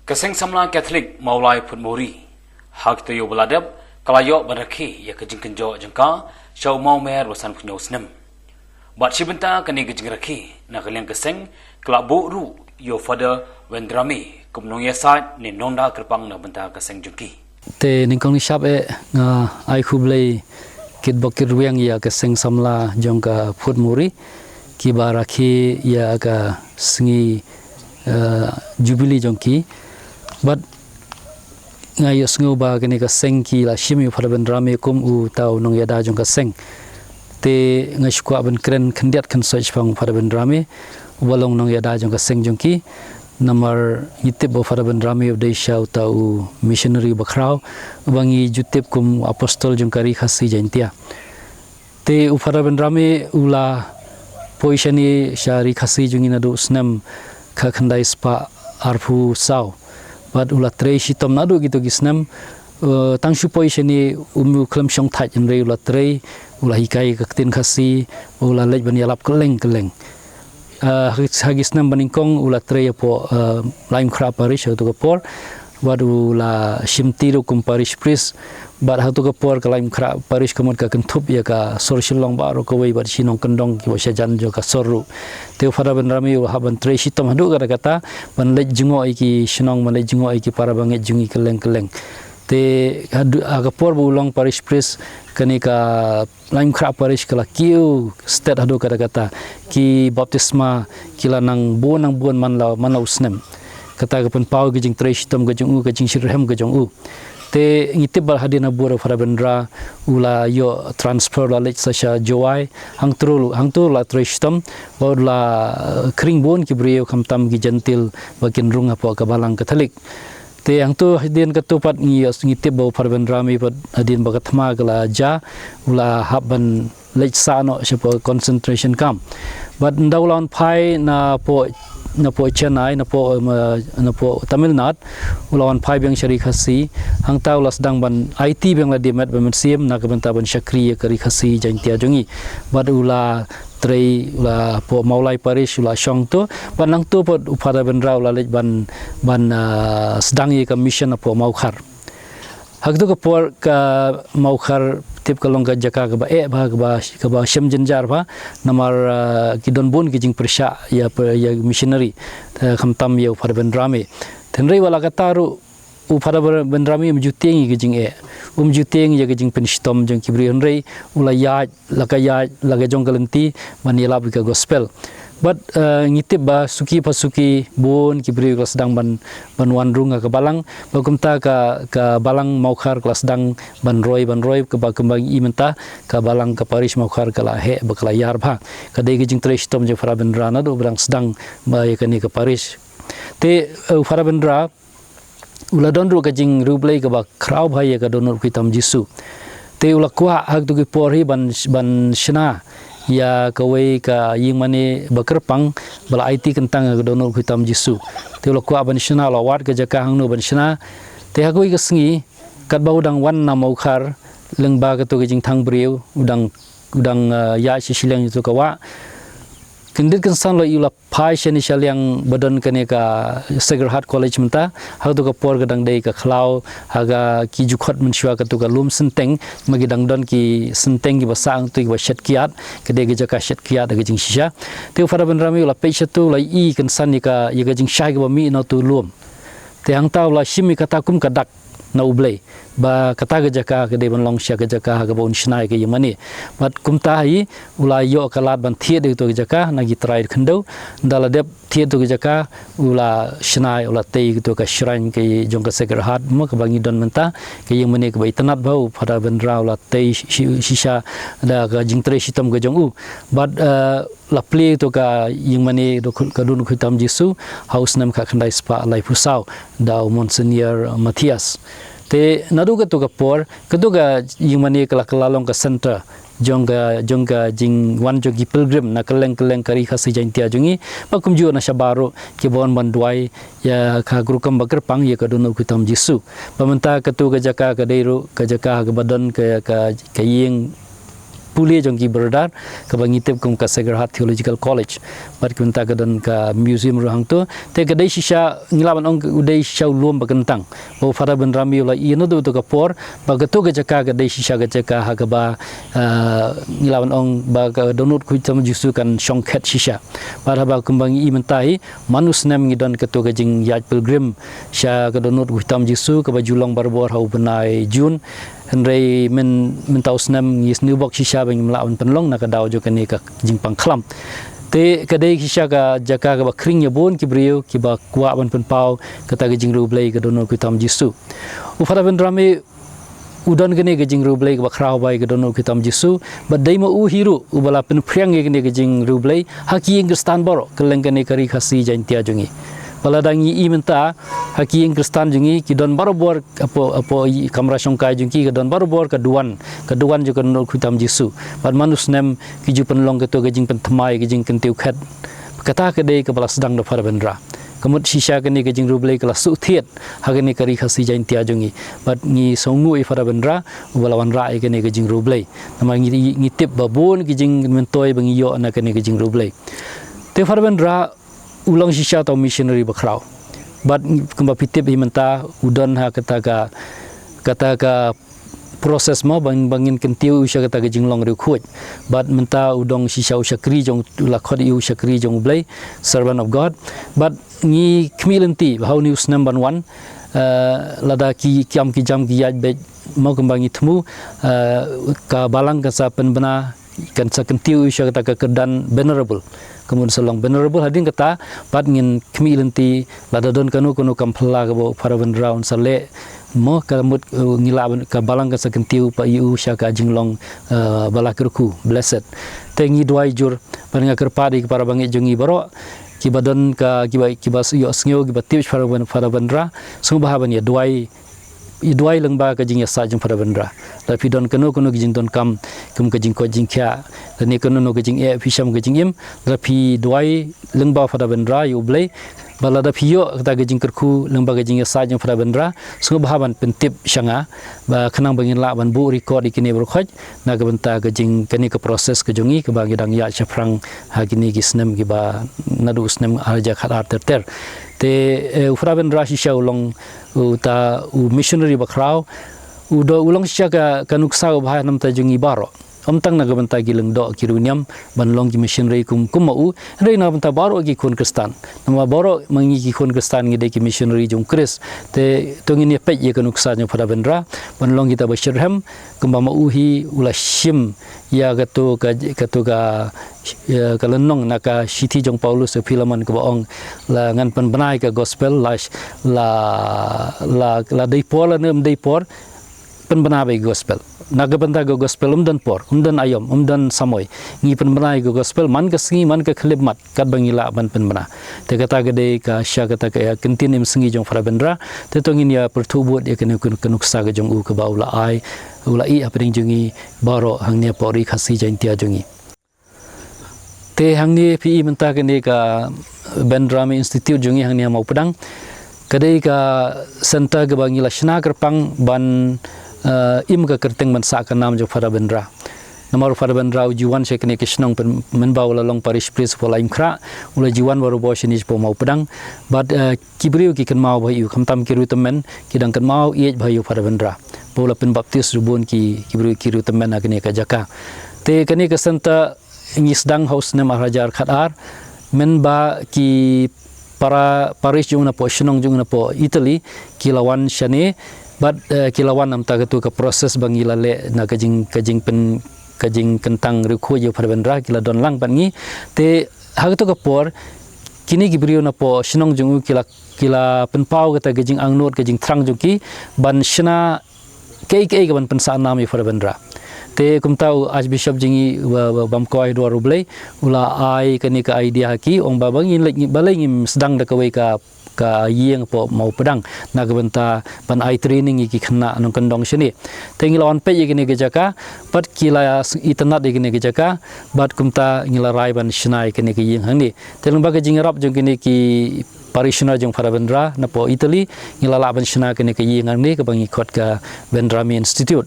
Keseng Samla Catholic Mawlai Phudmuri hak tayo beladab kalayo barakhi ya kejeng kenjo jengka syau mau mer wasan punyo snem bat sibenta kani kejeng rakhi na kalian keseng kelabu ru yo father Vendrame kumnong yasat ni Nongda Kyrpang na benta keseng jengki te ningkong ni syap nga ai khublei kit bokir wiang ya keseng Samla jongka Phudmuri ki barakhi ya ka singi jubili jongki but ngai sngu ba gani ka seng ki la shimi phara Vendrame kum u tau nong yada jong ka seng te ngai shkwa ban kren khandiat khan soch phang phara Vendrame walong nong yada jong ka seng jong ki namar yitip bo phara Vendrame of de shau tau missionary bakrau bangi jutip kum apostol jong kari khasi jaintia te u phara Vendrame ula poishani shari khasi jong ina do snam kha khandai spa arfu sau but ula trei shitom nadu gitu gisnam tangshu poishani umu klam shong thaj inre ula trei ula hikai kaktin khasi ula lej ban yalap keleng hagisnam baningkong ula trei po laim khra parish to kapor wadu la shimtiru kum parish pris bar hatu kapor kalaim khra parish kamot ka kentup ya ka social long baro ko wei bar sinong kendong ki wasya jan jo ka soru te phara Vendrame u haban trei shitom hadu kata ban lej jungo iki sinong man lej jungo iki para banget jungi keleng te hadu agapor bu long parish pris kani ka laim khra parish kala kiu state hadu kata ki baptisma kila nang bon man la usnem kata kapun pau gejing trei shitom gejing u gejing shirhem gejong u te ngitip bar hadina bura phara Vendra ula yo transfer la lech sasha joai hang tu la trei shitom ba la kring bon ki brio khamtam gi gentil bakin rung apo ka balang Catholic te hang tu hadin katupat ngitip ba phara Vendrame pat hadin ba kathma kala ja ula haban lech sano sepo concentration camp but ndaulan phai na po Chennai na po Tamil Nadu ulawan phai beng shari khasi hang taw las dang ban IT beng la dimet ban sim na kabenta ban shakri kari khasi jantia jongi bad ula trei ula po Mawlai parish ula shong to ban nang to po phara Vendra ula lej ban sedang ye ka mission po Maukhar hak to por ka Maukhar tip kalong ka jaka ka ba shem jenjar ba namar kidon bun ki jing persha ya missionary khamtam ya phara Vendrame thenrei wala kataru u phara Vendrame mjuteng ki jing juteng ya ki jing penstom jong kibri henrei ula ya laga jong kalenti manila ka gospel but ngitip ba suki pasuki bon kibri kelas dang ban wan rung ka balang bakumta ka balang Maukhar kelas dang ban roy ke ba kembang imenta ka balang ka parish Maukhar kala he bakla yar bha ka dei gijing trei shitom je phara Vendra na do brang sedang ba yakani ka parish te phara Vendra ula donru ka jing rublei ka ba krau bhai ka donor kitam jisu te ula kwa hak tu ki porhi ban shna ya kawai ka ying mane Kyrpang bala IT kentang ka donor hitam jisu te lo kwa ban shna la wat ka jaka hang no ban shna te hakoi ka sngi kat ba udang wan na Maukhar lengba ka to jing thang briu udang ya sileng itu ka wa kendit kan san lo ila phai shani shalyang badan kane ka Sacred Heart College menta ha to ka por gadang dei ka khlau haga ki jukhot mun shwa ka to ka lum senteng magi dang don ki senteng ki basang tu ki bashet kiat ke de ga ka shet kiat ga jing shisha te phara Vendrame la pe tu la I kan san ni ka ye ga jing shai ga mi no tu lum te hang taw la shimi kata kum ka dak na ublei ba kata ga jaka ke de ban long sha ga jaka ga bon shnai ke yemani bat kumta hi ula yo kalat ban thie de to ga jaka na gi trai khando dala dep thie to ga jaka ula shnai ula tei to ka shrine ke jong ka Sacred Heart mo ka bangi don menta ke yemani ke bai tanat bau phara Vendra ula tei shisha da ga jing tre shitam ga jong u bat la play to ka yemani do ka dun khitam jisu house nam ka khandai spa lai pusau da Monsignor Matthias te nadu ka to ka por kadu ga yimani kala lalong ka center jongga jing wan jogi pilgrim na keleng kari khasi jaintia jungi bakum ju na shabaro ki bon banduai ya ka grukam Kyrpang ya ka donor kutam jisu pamenta ka to ga jaka ka deiru ka jaka ga badan ka ying puli jong ki berdar ka bangitip kum ka Sacred Heart Theological College bat kunta ka don ka museum ruhang tu te ka dei shisha ngilaban ong udai shisha luom bagantang bo fara Vendrame la ino do to ka por ba ka to ka jaka ka dei shisha ka jaka ha ka ba ngilaban ong ba ka donut ku tam jusu kan shongkhet shisha para ba kumbang i mentai manus nem ngidon ka to ka jing yat pilgrim sha ka donut ku tam jusu ka ba julong barbor hau benai Jun Henry men tau senam ngis new box shisha bang melawan penlong nak daw jo kani ka jingpang klam te kadai shisha ka jaka ka ba kring ya bon ki brio ki ba kwa ban penpau kata ka jingru blai ka dono ku tam jisu u fara Vendrame udan gane ka jingru blai ka ba khrau bai ka dono ku tam jisu ba dai ma u hiru u bala pen phriang ge gane ka jingru blai haki ingristan boro keleng kani kari khasi jaintia jongi Pala dangi i menta haki yang Kristan jungi ki don barobor apo kamera songkai jungi ki don barobor kaduan juga nol kutam Yesu pan manus nem ki ju penlong keto gajing pentemai gajing kentiu khat kata ke dei ke bala sedang do fara Vendra kemut shisha ke ni gajing rublei kala su thiet hagani kari khasi jain tia jungi bat ngi songu i fara Vendra balawan rai ke ni gajing rublei nama ngi tip babon gajing mentoi bangi yo na ke ni gajing rublei te fara Vendra ulang shisha atau missionary bakrau but kemba pitip himenta udan ha kata ka proses mo bangin kentiu usha kata ka jinglong ri khoj but menta udong shisha usha kri jong la khod u usha kri jong blai servant of God but ngi khmilenti how news number 1 lada ki kiam ki jam ki yaj be mau kembangi temu ka balang ka sa penbena kan sa kentiu usha kata ka kedan venerable kemudian selong venerable hading kata pat ngin khmilenti lada don kanu kampla ka bo fara Vendra on sale mo kamut ngila ka balang ka sakentiu pa yu sya ka jinglong balakirku blessed tengi duai jur paninga kerpadi para bangi jongi baro kibadon ka kibas yo snyo kibatip fara Vendra sung bahaban ya duai lengba ka jing ya sa jing fara Vendra tapi don kanu jing don kam ka jing ko jing kya ni kanu no ka jing e fisham ka jing im tapi duai lengba fara Vendra yu blai balada piyo kata gajing kerku lengba gajing ya sa jing fara Vendra sung bahaban pentip syanga ba kenang bangin la ban bu record ikini berkhoj na ka benta gajing kani ka proses ka jongi ka bagi dang ya chafrang ha gini gisnem gi ba nadu snem arja khatar ter te fara Vendra shisha ulong uta missionary bakrau udo ulong shisha ka kanuksa ba nam ta jongi baro omtang na gabanta gileng do kiruniam banlong ki missionary kum mau rei na banta baro ki khon Kristan nama baro mangi ki khon Kristan ngi de ki missionary jong Kris te tongin ye pej ye kanuksa nya fara Vendra banlong kita bashirham kumba mau hi ula shim ya gato ka kalenong naka shiti jong Paulus se Philemon ka baong la ngan penbenai ka gospel la deipor la nem deipor penbenai gospel naga benda go gospel umdan ayom umdan samoy ngi penbenai go gospel man ka singi man ka khlibmat kat bangila ban penbena te kata gede ka sya kata ka kintinim singi jong fara Vendra te tongin ya pertubut ya kenuksa ga jong u ka baula ai ulai apring jungi baro hangnya pori khasi jaintia jungi te hangni pi menta kene ka Vendrame Institute jungi hangnya mau pedang kadai ka center ga bangila shna Kyrpang ban im ka kerteng man sa ka nam jo fara Vendra namar fara Vendra jiwan se kene kisnong menbau la long parish priest pola imkra ula jiwan baru bo shinis po mau pedang but kibriu ki kan mau bhayu khamtam kiru temen kidang kan mau iej bhayu fara Vendra pola pen baptis rubun ki kibriu kiru temen akne ka jaka te kene ka santa ngisdang house ne maharajar khatar menba ki para parish jung na po shinong jung na po Italy kilawan shane but kilawan am tagatu ka proses bangila le na kajing kentang rikho je fara Vendra kila don lang pangi te hagto ka por kini gibriu na po shinong jungu kila penpau kata kajing angnor kajing trang juki ban shina ke ban pensa nam fara Vendra te kumtau archbishop jingi bamkoi dua rublei ula ai kani ka idea ki ong babangin balai ngim sedang da kawai ka yeng po mau pedang na gabenta pan ai training iki khna nong kandong shini tengi lawan pe yegini gejaka pat kila itanat yegini gejaka bat kumta ngila rai ban shnai kini ki yeng hangni telung ba gejing rap jong kini ki parishioner jong fara Vendra na po Italy ngila la ban shna kini ki yeng hangni ka bangi khot ka Vendrame Institute